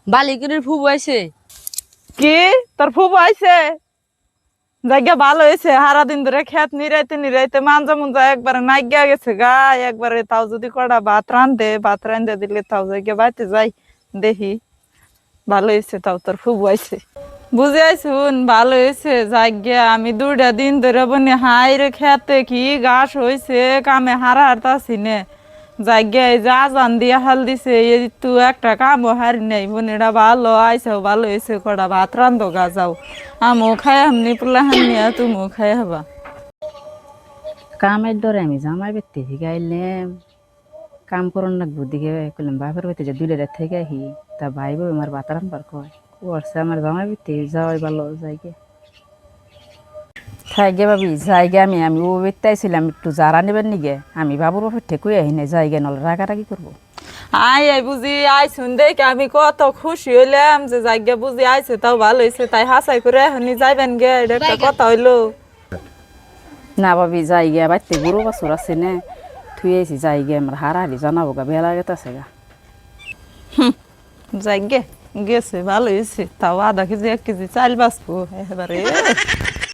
বালিকুরির ফুবু আইছে। কি তোর ফুবু আইছে? জায়গা ভালো হয়েছে, হারা দিন ধরে খেত নিরাইতে নিরাইতে মানজা মুঞ্জা একবারে নাইগা গেছে গা। একবারে তাও যদি কড়া ভাত রান্ধে দিলে তাও জায়গা বাইতে যাই দেখি। ভালো হয়েছে তাও তোর ফুবু আইছে। বুঝে আইসুন ভালো হয়েছে জায়গা। আমি 2টা দিন ধরে বনি হাই রে খেতে কি ঘাস হয়েছে, কামে হারা হারতাছি নে জায়গা। এই যা জান দিয়া হাল দিছে, এই তু একটা কামও হারি নাই। বোনেরা ভালো আইসাও ভালো হয়েছে, কড়া ভাত রান্ধো গা যাও। আমও খাই হামনি পোলা হামনিয়া তুমিও খাই হবা। কামের ধরে আমি জামাই বেতে শিখাইলাম কাম করন লাগবো দিকে কইলাম বাপের বেতে যে 2টা রাত থেকে আহি তা ভাই বউ আমার ভাত রান্নার কয় করছে আমার জামাই বেতে যাওয়াই ভালো জায়গা থাইগে ভাবি জায়গা। আমি ও বেতে আইছিলাম একটু জারা নেবেন নিগে, আমি বাবুর বাপের ঠেকুই আহি নাই জায়গা নলে রাগারাগি করবো। আই বুঝি আইসুন দেখে আমি কত খুশি হইলাম যে জায়গা বুঝি আইছে, তাও ভালো হয়েছে। তাই হাসাই করে এখনই যাইবেন গে, এটা একটা কথা হইলো। না ভাবি জায়গা বাইতে গরু বাছুর আছে না, থুই আইছি জায়গা আমার হারাহারি জানাবো গা বেলা গেতাছে গা। জায়গা গেছে ভালো হয়েছে, তাও আধা কেজি 1 কেজি চাল বাঁচবো এবারে।